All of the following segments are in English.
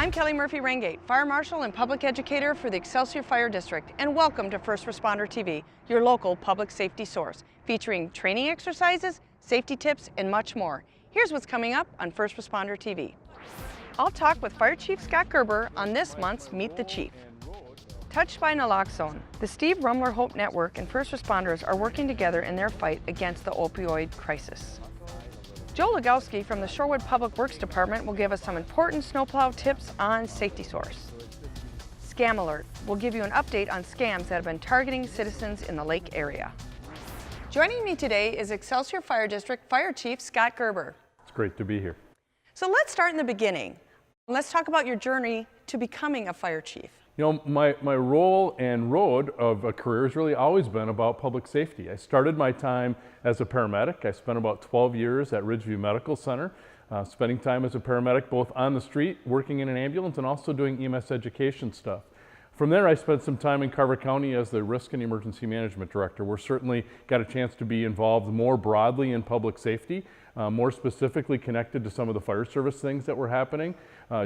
I'm Kellie Murphy-Ringate, Fire Marshal and Public Educator for the Excelsior Fire District, and welcome to First Responder TV, your local public safety source, featuring training exercises, safety tips, and much more. Here's what's coming up on First Responder TV. I'll talk with Fire Chief Scott Gerber on this month's Meet the Chief. Touched by Naloxone, the Steve Rumler Hope Network and first responders are working together in their fight against the opioid crisis. Joe Lugowski from the Shorewood Public Works Department will give us some important snowplow tips on Safety Source. Scam Alert will give you an update on scams that have been targeting citizens in the lake area. Joining me today is Excelsior Fire District Fire Chief Scott Gerber. It's great to be here. So let's start in the beginning. Let's talk about your journey to becoming a fire chief. You know, my role and road of a career has really always been about public safety. I started my time as a paramedic. I spent about 12 years at Ridgeview Medical Center, spending time as a paramedic both on the street, working in an ambulance, and also doing EMS education stuff. From there, I spent some time in Carver County as the Risk and Emergency Management Director. We're certainly got a chance to be involved more broadly in public safety, more specifically connected to some of the fire service things that were happening.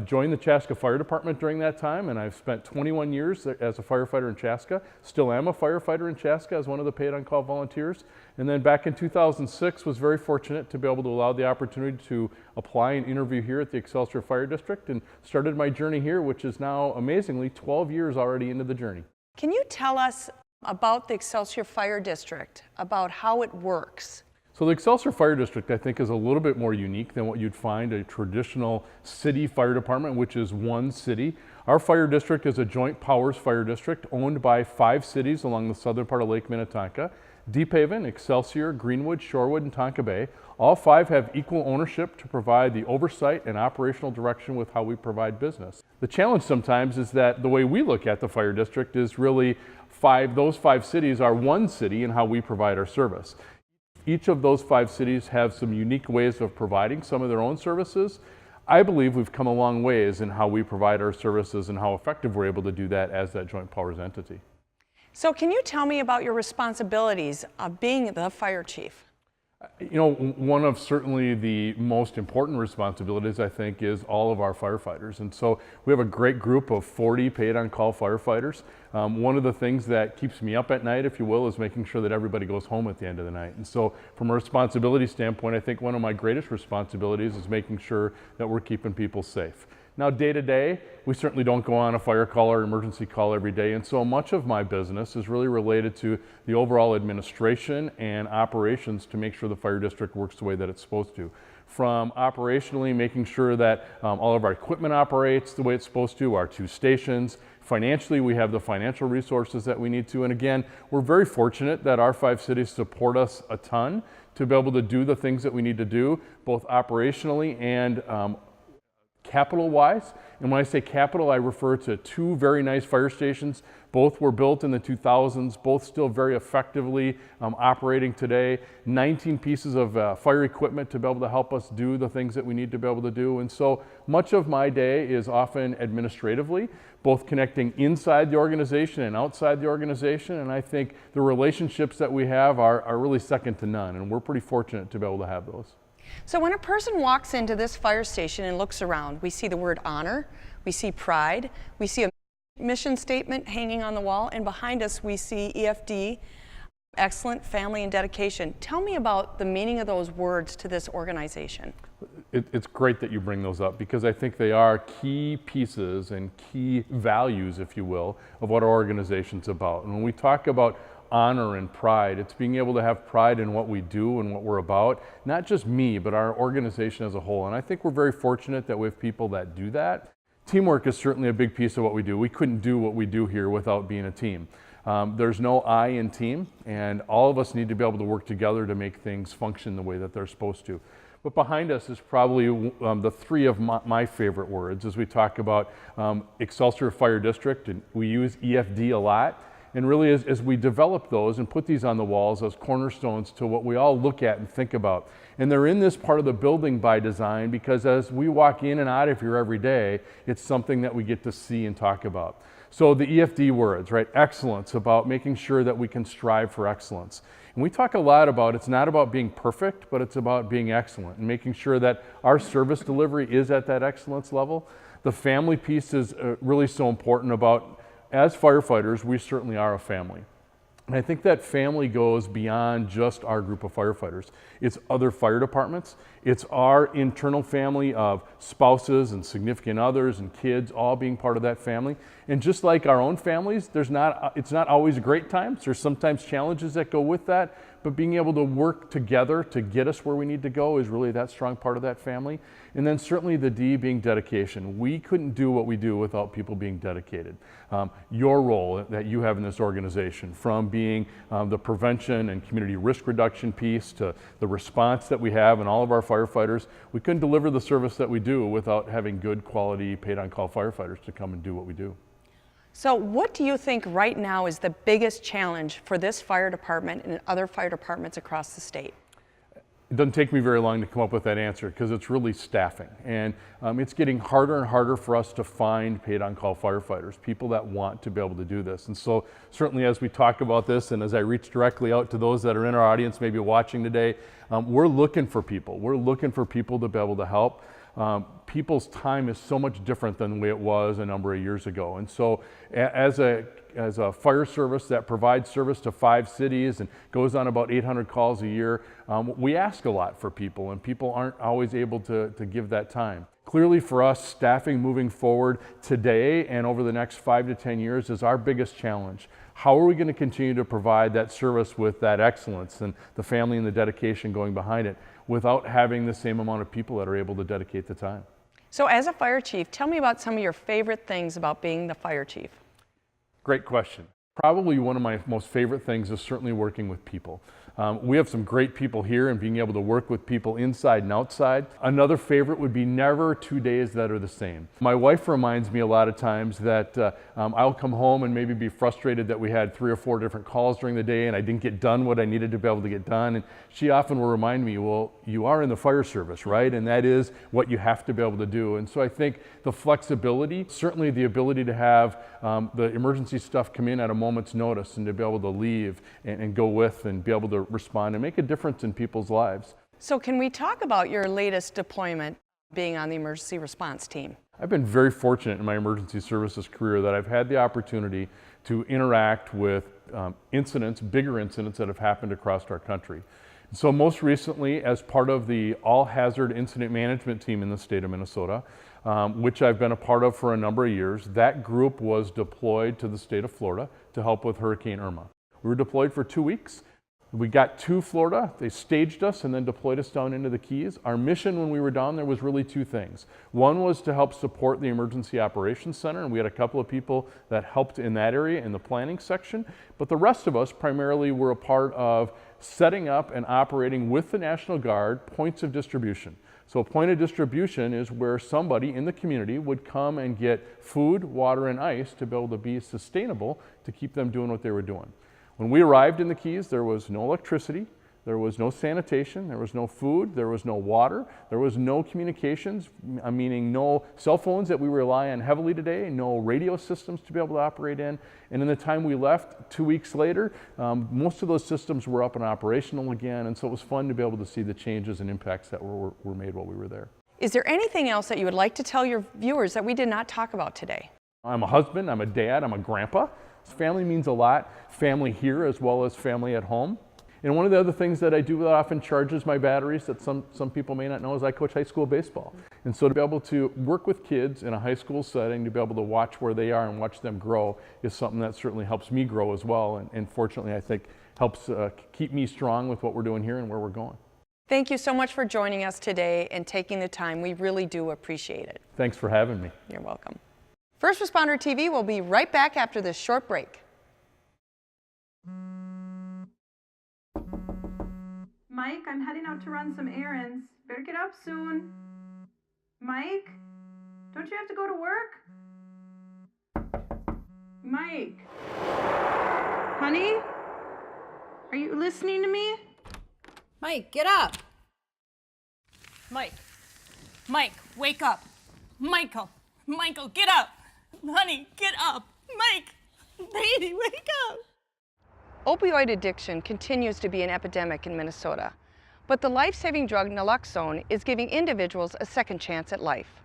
Joined the Chaska Fire Department during that time, and I've spent 21 years as a firefighter in Chaska. Still am a firefighter in Chaska as one of the paid on-call volunteers. And then back in 2006, was very fortunate to be able to allow the opportunity to apply and interview here at the Excelsior Fire District, and started my journey here, which is now amazingly 12 years already into the journey. Can you tell us about the Excelsior Fire District, about how it works? So the Excelsior Fire District, I think, is a little bit more unique than what you'd find a traditional city fire department, which is one city. Our fire district is a joint powers fire district owned by 5 cities along the southern part of Lake Minnetonka: Deep Haven, Excelsior, Greenwood, Shorewood, and Tonka Bay. All 5 have equal ownership to provide the oversight and operational direction with how we provide business. The challenge sometimes is that the way we look at the fire district is really those 5 cities are one city in how we provide our service. Each of those 5 cities have some unique ways of providing some of their own services. I believe we've come a long ways in how we provide our services and how effective we're able to do that as that joint powers entity. So can you tell me about your responsibilities of being the fire chief? You know, one of certainly the most important responsibilities, I think, is all of our firefighters. And so we have a great group of 40 paid on-call firefighters. One of the things that keeps me up at night, if you will, is making sure that everybody goes home at the end of the night. And so from a responsibility standpoint, I think one of my greatest responsibilities is making sure that we're keeping people safe. Now, day to day, we certainly don't go on a fire call or emergency call every day, and so much of my business is really related to the overall administration and operations to make sure the fire district works the way that it's supposed to. From operationally making sure that all of our equipment operates the way it's supposed to, our 2 stations. Financially, we have the financial resources that we need to, and again, we're very fortunate that our 5 cities support us a ton to be able to do the things that we need to do, both operationally and capital-wise. And when I say capital, I refer to 2 very nice fire stations. Both were built in the 2000s, both still very effectively operating today. 19 pieces of fire equipment to be able to help us do the things that we need to be able to do. And so much of my day is often administratively, both connecting inside the organization and outside the organization. And I think the relationships that we have are really second to none. And we're pretty fortunate to be able to have those. So when a person walks into this fire station and looks around, we see the word honor, we see pride, we see a mission statement hanging on the wall, and behind us we see EFD, excellent, family, and dedication. Tell me about the meaning of those words to this organization. It's great that you bring those up, because I think they are key pieces and key values, if you will, of what our organization's about. And when we talk about honor and pride, it's being able to have pride in what we do and what we're about, not just me, but our organization as a whole. And I think we're very fortunate that we have people that do that. Teamwork is certainly a big piece of what we do. We couldn't do what we do here without being a team. There's no I in team, and all of us need to be able to work together to make things function the way that they're supposed to. But behind us is probably the 3 of my favorite words as we talk about Excelsior Fire District, and we use EFD a lot. And really, as we develop those and put these on the walls as cornerstones to what we all look at and think about. And they're in this part of the building by design, because as we walk in and out of here every day, it's something that we get to see and talk about. So the EFD words, right? Excellence, about making sure that we can strive for excellence. And we talk a lot about, it's not about being perfect, but it's about being excellent and making sure that our service delivery is at that excellence level. The family piece is really so important about, as firefighters, we certainly are a family. And I think that family goes beyond just our group of firefighters. It's other fire departments. It's our internal family of spouses and significant others and kids all being part of that family. And just like our own families, it's not always great times. There's sometimes challenges that go with that, but being able to work together to get us where we need to go is really that strong part of that family. And then certainly the D being dedication. We couldn't do what we do without people being dedicated. Your role that you have in this organization, from being the prevention and community risk reduction piece to the response that we have in all of our firefighters, we couldn't deliver the service that we do without having good quality paid-on-call firefighters to come and do what we do. So what do you think right now is the biggest challenge for this fire department and other fire departments across the state? It doesn't take me very long to come up with that answer, because it's really staffing. And it's getting harder and harder for us to find paid-on-call firefighters, people that want to be able to do this. And so certainly as we talk about this and as I reach directly out to those that are in our audience, maybe watching today, we're looking for people. We're looking for people to be able to help. People's time is so much different than the way it was a number of years ago. And so as a fire service that provides service to 5 cities and goes on about 800 calls a year, we ask a lot for people, and people aren't always able to give that time. Clearly for us, staffing moving forward today and over the next 5 to 10 years is our biggest challenge. How are we going to continue to provide that service with that excellence and the family and the dedication going behind it without having the same amount of people that are able to dedicate the time? So as a fire chief, tell me about some of your favorite things about being the fire chief. Great question. Probably one of my most favorite things is certainly working with people. We have some great people here and being able to work with people inside and outside. Another favorite would be never 2 days that are the same. My wife reminds me a lot of times that I'll come home and maybe be frustrated that we had 3 or 4 different calls during the day and I didn't get done what I needed to be able to get done. And she often will remind me, well, you are in the fire service, right? And that is what you have to be able to do. And so I think the flexibility, certainly the ability to have the emergency stuff come in at a moment's notice and to be able to leave and go with and be able to respond and make a difference in people's lives. So can we talk about your latest deployment, being on the emergency response team? I've been very fortunate in my emergency services career that I've had the opportunity to interact with incidents, bigger incidents that have happened across our country. So most recently, as part of the all-hazard incident management team in the state of Minnesota, which I've been a part of for a number of years, that group was deployed to the state of Florida to help with Hurricane Irma. We were deployed for 2 weeks. We got to Florida, they staged us and then deployed us down into the Keys. Our mission when we were down there was really 2 things. One was to help support the Emergency Operations Center, and we had a couple of people that helped in that area in the planning section, but the rest of us primarily were a part of setting up and operating with the National Guard points of distribution. So a point of distribution is where somebody in the community would come and get food, water, and ice to be able to be sustainable to keep them doing what they were doing. When we arrived in the Keys, there was no electricity, there was no sanitation, there was no food, there was no water, there was no communications, meaning no cell phones that we rely on heavily today, no radio systems to be able to operate in. And in the time we left, 2 weeks later, most of those systems were up and operational again, and so it was fun to be able to see the changes and impacts that were made while we were there. Is there anything else that you would like to tell your viewers that we did not talk about today? I'm a husband, I'm a dad, I'm a grandpa. Family means a lot, family here as well as family at home. And one of the other things that I do that often charges my batteries that some people may not know is I coach high school baseball. And so to be able to work with kids in a high school setting, to be able to watch where they are and watch them grow is something that certainly helps me grow as well. And fortunately, I think helps keep me strong with what we're doing here and where we're going. Thank you so much for joining us today and taking the time. We really do appreciate it. Thanks for having me. You're welcome. First Responder TV will be right back after this short break. Mike, I'm heading out to run some errands. Better get up soon. Mike, don't you have to go to work? Mike. Honey? Are you listening to me? Mike, get up. Mike, wake up. Michael, get up. Honey, get up. Mike, baby, wake up. Opioid addiction continues to be an epidemic in Minnesota, but the life-saving drug Naloxone is giving individuals a second chance at life.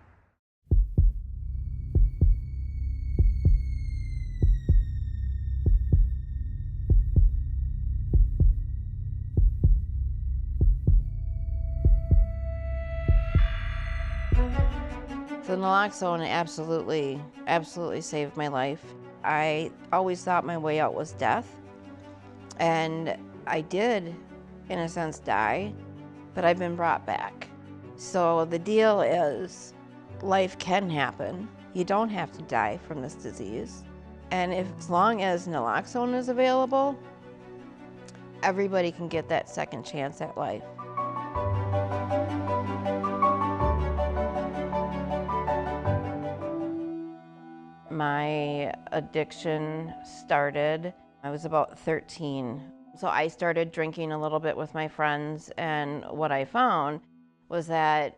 The naloxone absolutely saved my life. I always thought my way out was death, and I did, in a sense, die, but I've been brought back. So the deal is, life can happen. You don't have to die from this disease. And as long as naloxone is available, everybody can get that second chance at life. My addiction started, I was about 13. So I started drinking a little bit with my friends, and what I found was that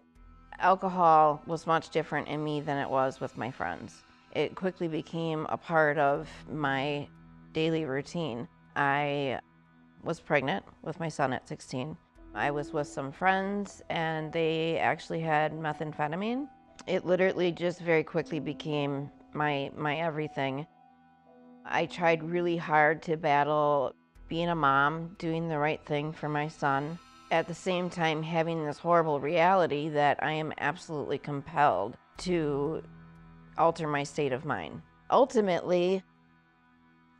alcohol was much different in me than it was with my friends. It quickly became a part of my daily routine. I was pregnant with my son at 16. I was with some friends and they actually had methamphetamine. It literally just very quickly became my everything. I tried really hard to battle being a mom, doing the right thing for my son, at the same time having this horrible reality that I am absolutely compelled to alter my state of mind. Ultimately,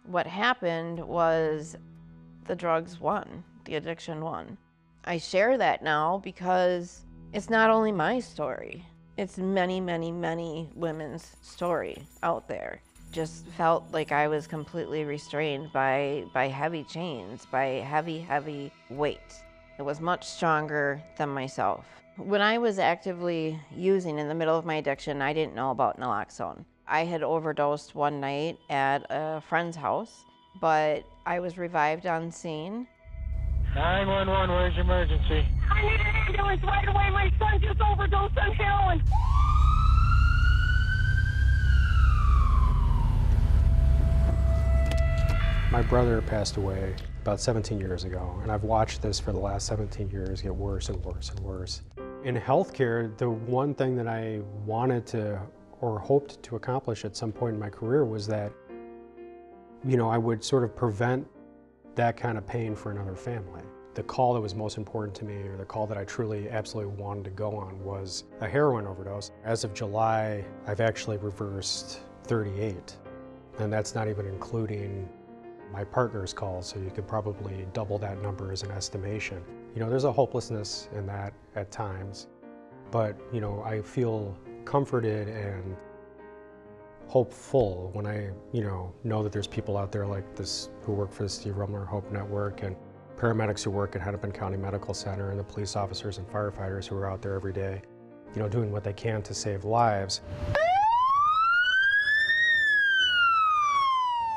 what happened was the drugs won, the addiction won. I share that now because it's not only my story, it's many, many, many women's story out there. Just felt like I was completely restrained by heavy chains, by heavy weight. It was much stronger than myself. When I was actively using in the middle of my addiction, I didn't know about naloxone. I had overdosed one night at a friend's house, but I was revived on scene. 911, where's your emergency? I need an ambulance right away. My son just overdosed on heroin. My brother passed away about 17 years ago, and I've watched this for the last 17 years get worse and worse and worse. In healthcare, the one thing that I wanted to or hoped to accomplish at some point in my career was that, you know, I would sort of prevent that kind of pain for another family. The call that was most important to me, or the call that I truly absolutely wanted to go on, was a heroin overdose. As of July, I've actually reversed 38, and that's not even including my partner's calls, so you could probably double that number as an estimation. You know, there's a hopelessness in that at times, but, you know, I feel comforted and hopeful when I, know that there's people out there like this who work for the Steve Rumler Hope Network, and paramedics who work at Hennepin County Medical Center, and the police officers and firefighters who are out there every day, doing what they can to save lives.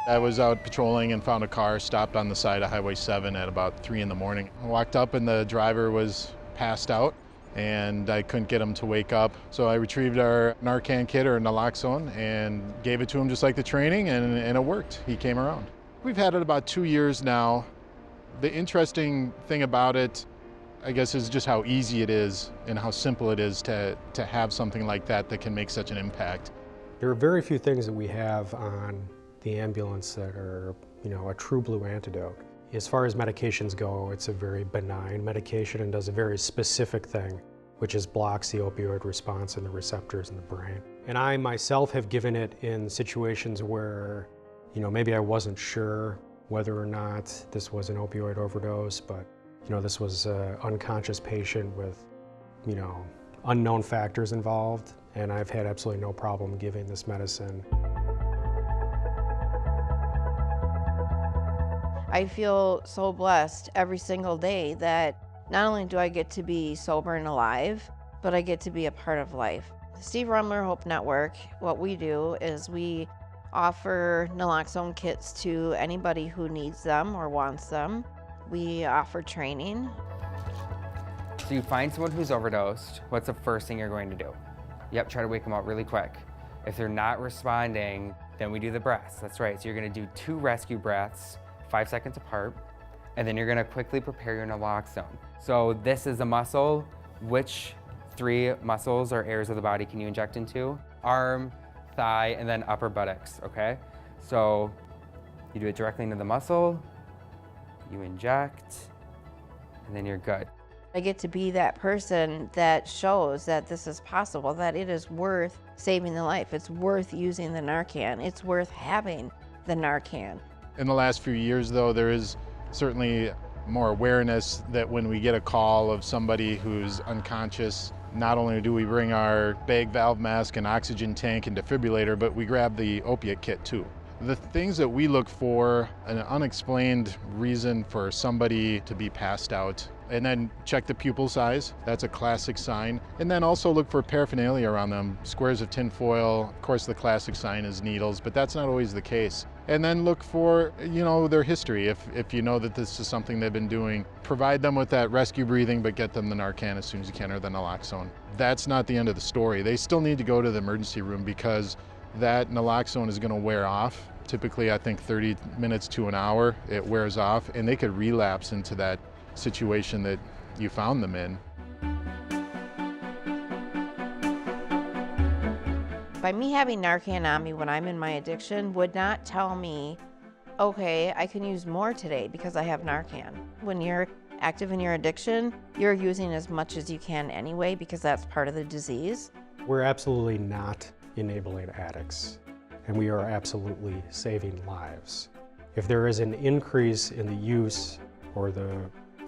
I was out patrolling and found a car stopped on the side of Highway 7 at about 3 in the morning. I walked up and the driver was passed out, and I couldn't get him to wake up. So I retrieved our Narcan kit, or naloxone, and gave it to him just like the training, and it worked. He came around. We've had it about 2 years now. The interesting thing about it, I guess, is just how easy it is and how simple it is to have something like that can make such an impact. There are very few things that we have on the ambulance that are, a true blue antidote. As far as medications go, it's a very benign medication and does a very specific thing, which is blocks the opioid response in the receptors in the brain. And I myself have given it in situations where, maybe I wasn't sure whether or not this was an opioid overdose, but, this was an unconscious patient with, unknown factors involved, and I've had absolutely no problem giving this medicine. I feel so blessed every single day that not only do I get to be sober and alive, but I get to be a part of life. The Steve Rumler Hope Network, what we do is we offer naloxone kits to anybody who needs them or wants them. We offer training. So you find someone who's overdosed, what's the first thing you're going to do? Yep, try to wake them up really quick. If they're not responding, then we do the breaths. That's right, so you're gonna do 2 rescue breaths, 5 seconds apart, and then you're gonna quickly prepare your naloxone. So this is a muscle. Which 3 muscles or areas of the body can you inject into? Arm, thigh, and then upper buttocks, okay? So you do it directly into the muscle, you inject, and then you're good. I get to be that person that shows that this is possible, that it is worth saving the life. It's worth using the Narcan. It's worth having the Narcan. In the last few years, though, there is certainly more awareness that when we get a call of somebody who's unconscious, not only do we bring our bag valve mask and oxygen tank and defibrillator, but we grab the opiate kit too. The things that we look for, an unexplained reason for somebody to be passed out, and then check the pupil size. That's a classic sign. And then also look for paraphernalia around them, squares of tin foil. Of course, the classic sign is needles, but that's not always the case. And then look for, their history. If you know that this is something they've been doing, provide them with that rescue breathing, but get them the Narcan as soon as you can, or the Naloxone. That's not the end of the story. They still need to go to the emergency room because that Naloxone is going to wear off. Typically, I think 30 minutes to an hour, it wears off, and they could relapse into that situation that you found them in. By me having Narcan on me when I'm in my addiction would not tell me, okay, I can use more today because I have Narcan. When you're active in your addiction, you're using as much as you can anyway because that's part of the disease. We're absolutely not enabling addicts, and we are absolutely saving lives. If there is an increase in the use or the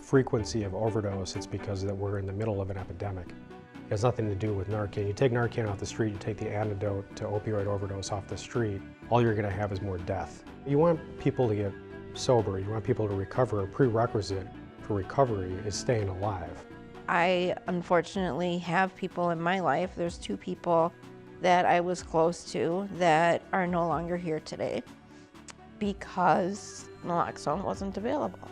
frequency of overdose, it's because that we're in the middle of an epidemic. It has nothing to do with Narcan. You take Narcan off the street, you take the antidote to opioid overdose off the street, all you're gonna have is more death. You want people to get sober, you want people to recover. A prerequisite for recovery is staying alive. I unfortunately have people in my life. There's 2 people that I was close to that are no longer here today because Naloxone wasn't available.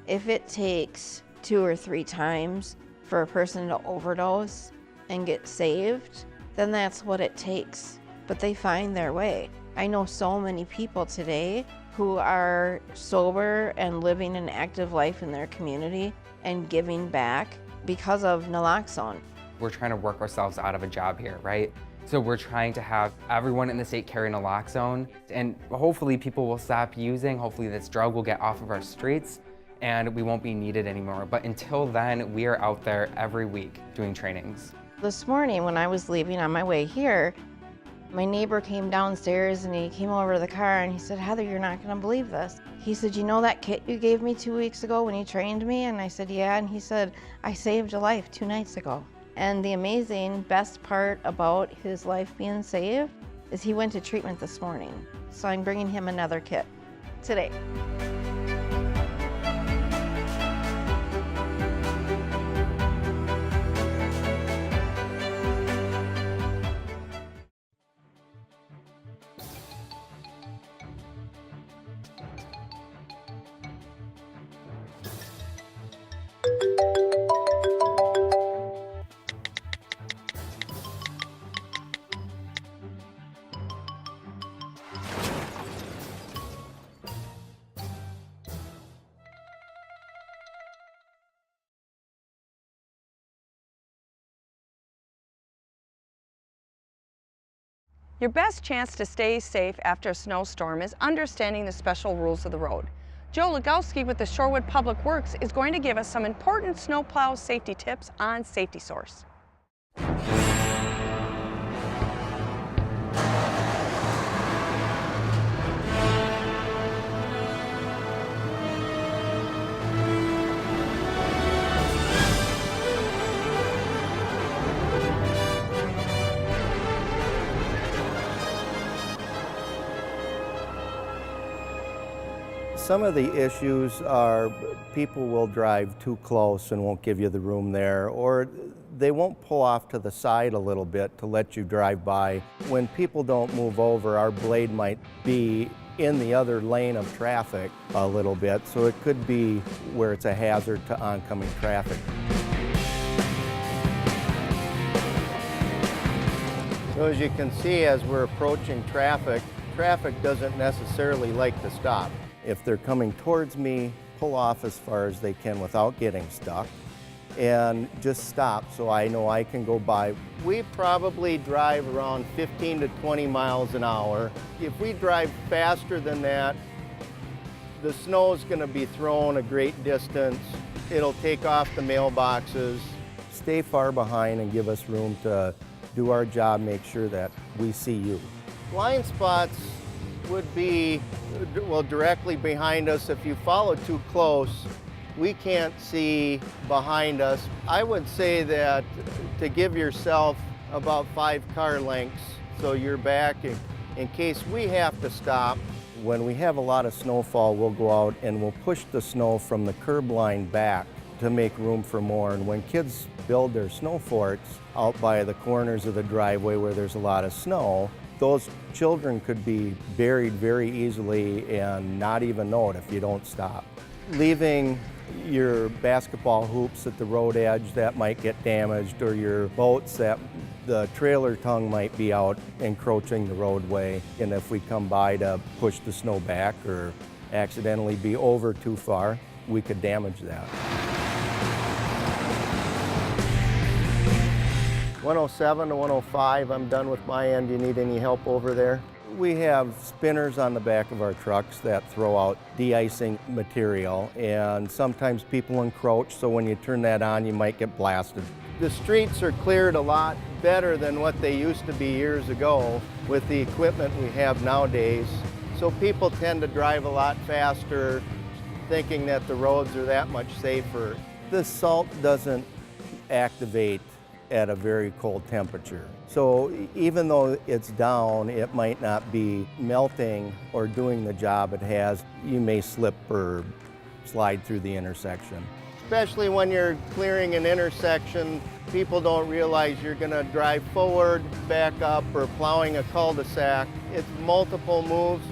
If it takes 2 or 3 times for a person to overdose and get saved, then that's what it takes. But they find their way. I know so many people today who are sober and living an active life in their community and giving back because of Naloxone. We're trying to work ourselves out of a job here, right? So we're trying to have everyone in the state carry Naloxone, and hopefully people will stop using. Hopefully this drug will get off of our streets and we won't be needed anymore. But until then, we are out there every week doing trainings. This morning when I was leaving on my way here, my neighbor came downstairs and he came over to the car and he said, "Heather, you're not gonna believe this." He said, "You know that kit you gave me 2 weeks ago when you trained me?" And I said, "Yeah." And he said, "I saved a life 2 nights ago." And the amazing best part about his life being saved is he went to treatment this morning. So I'm bringing him another kit today. Your best chance to stay safe after a snowstorm is understanding the special rules of the road. Joe Lugowski with the Shorewood Public Works is going to give us some important snowplow safety tips on Safety Source. Some of the issues are people will drive too close and won't give you the room there, or they won't pull off to the side a little bit to let you drive by. When people don't move over, our blade might be in the other lane of traffic a little bit, so it could be where it's a hazard to oncoming traffic. So as you can see, as we're approaching traffic, traffic doesn't necessarily like to stop. If they're coming towards me, pull off as far as they can without getting stuck and just stop so I know I can go by. We probably drive around 15 to 20 miles an hour. If we drive faster than that, the snow is going to be thrown a great distance It'll take off the mailboxes. Stay far behind and give us room to do our job, make sure that we see you. Blind spots would be, well, directly behind us. If you follow too close, we can't see behind us. I would say that to give yourself about 5 car lengths so you're back in case we have to stop. When we have a lot of snowfall, we'll go out and we'll push the snow from the curb line back to make room for more. And when kids build their snow forts out by the corners of the driveway where there's a lot of snow, those children could be buried very easily and not even know it if you don't stop. Leaving your basketball hoops at the road edge that might get damaged, or your boats that the trailer tongue might be out encroaching the roadway, and if we come by to push the snow back or accidentally be over too far, we could damage that. 107 to 105, I'm done with my end. Do you need any help over there? We have spinners on the back of our trucks that throw out de-icing material, and sometimes people encroach, so when you turn that on, you might get blasted. The streets are cleared a lot better than what they used to be years ago with the equipment we have nowadays. So people tend to drive a lot faster, thinking that the roads are that much safer. The salt doesn't activate at a very cold temperature. So even though it's down, it might not be melting or doing the job it has. You may slip or slide through the intersection. Especially when you're clearing an intersection, people don't realize you're gonna drive forward, back up, or plowing a cul-de-sac. It's multiple moves.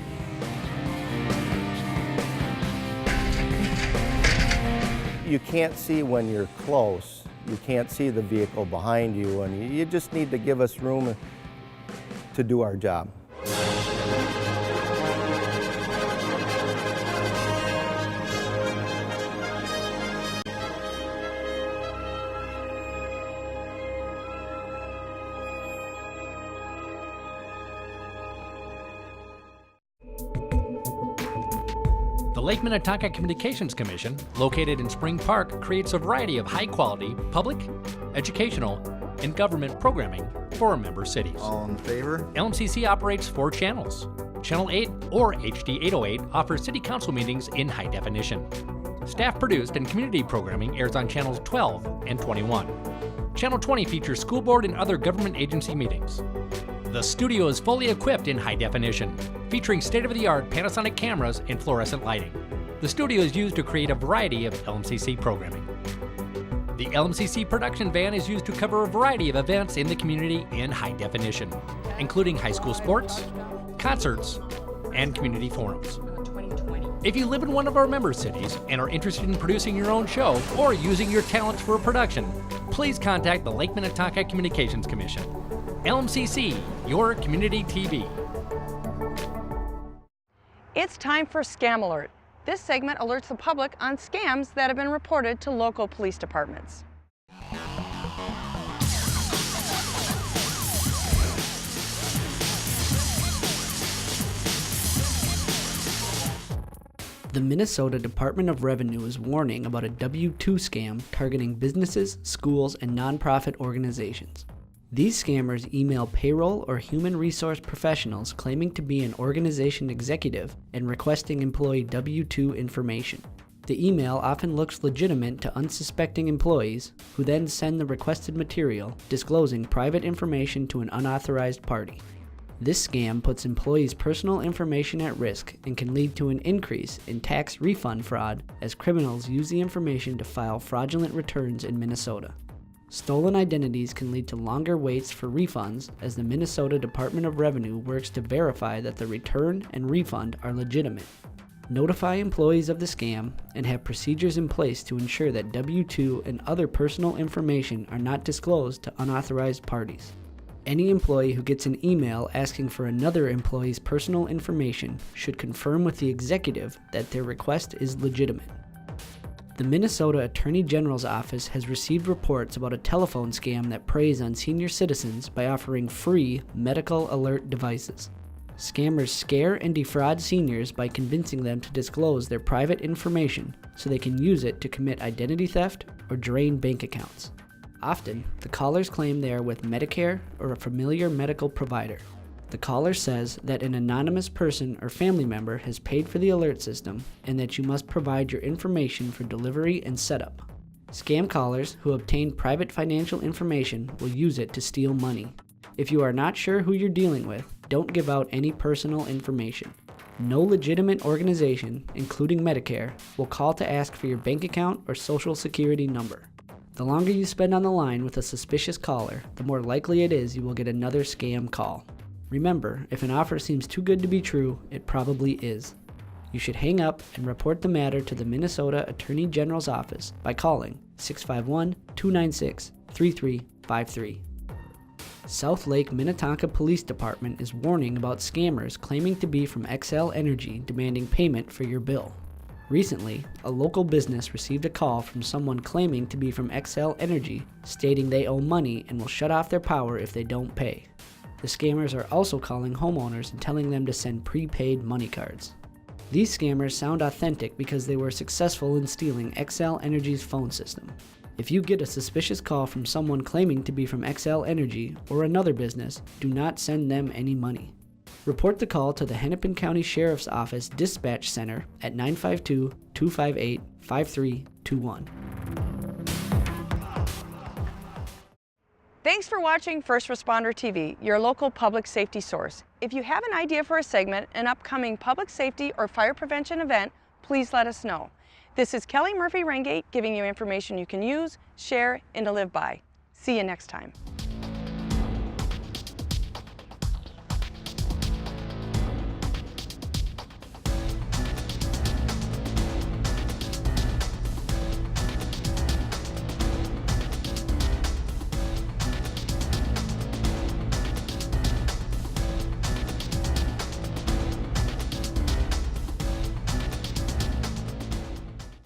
You can't see when you're close. You can't see the vehicle behind you, and you just need to give us room to do our job. The Lake Minnetonka Communications Commission, located in Spring Park, creates a variety of high-quality public, educational, and government programming for our member cities. All in favor? LMCC operates 4 channels. Channel 8, or HD 808, offers city council meetings in high definition. Staff-produced and community programming airs on channels 12 and 21. Channel 20 features school board and other government agency meetings. The studio is fully equipped in high definition, featuring state-of-the-art Panasonic cameras and fluorescent lighting. The studio is used to create a variety of LMCC programming. The LMCC production van is used to cover a variety of events in the community in high definition, including high school sports, concerts, and community forums. If you live in one of our member cities and are interested in producing your own show or using your talents for a production, please contact the Lake Minnetonka Communications Commission. LMCC, your community TV. It's time for Scam Alert. This segment alerts the public on scams that have been reported to local police departments. The Minnesota Department of Revenue is warning about a W-2 scam targeting businesses, schools, and nonprofit organizations. These scammers email payroll or human resource professionals claiming to be an organization executive and requesting employee W-2 information. The email often looks legitimate to unsuspecting employees, who then send the requested material, disclosing private information to an unauthorized party. This scam puts employees' personal information at risk and can lead to an increase in tax refund fraud as criminals use the information to file fraudulent returns in Minnesota. Stolen identities can lead to longer waits for refunds as the Minnesota Department of Revenue works to verify that the return and refund are legitimate. Notify employees of the scam and have procedures in place to ensure that W-2 and other personal information are not disclosed to unauthorized parties. Any employee who gets an email asking for another employee's personal information should confirm with the executive that their request is legitimate. The Minnesota Attorney General's office has received reports about a telephone scam that preys on senior citizens by offering free medical alert devices. Scammers scare and defraud seniors by convincing them to disclose their private information so they can use it to commit identity theft or drain bank accounts. Often, the callers claim they are with Medicare or a familiar medical provider. The caller says that an anonymous person or family member has paid for the alert system and that you must provide your information for delivery and setup. Scam callers who obtain private financial information will use it to steal money. If you are not sure who you're dealing with, don't give out any personal information. No legitimate organization, including Medicare, will call to ask for your bank account or social security number. The longer you spend on the line with a suspicious caller, the more likely it is you will get another scam call. Remember, if an offer seems too good to be true, it probably is. You should hang up and report the matter to the Minnesota Attorney General's office by calling 651-296-3353. South Lake Minnetonka Police Department is warning about scammers claiming to be from Xcel Energy demanding payment for your bill. Recently, a local business received a call from someone claiming to be from Xcel Energy, stating they owe money and will shut off their power if they don't pay. The scammers are also calling homeowners and telling them to send prepaid money cards. These scammers sound authentic because they were successful in stealing Xcel Energy's phone system. If you get a suspicious call from someone claiming to be from Xcel Energy or another business, do not send them any money. Report the call to the Hennepin County Sheriff's Office Dispatch Center at 952-258-5321. Thanks for watching First Responder TV, your local public safety source. If you have an idea for a segment, an upcoming public safety or fire prevention event, please let us know. This is Kellie Murphy-Ringate giving you information you can use, share, and to live by. See you next time.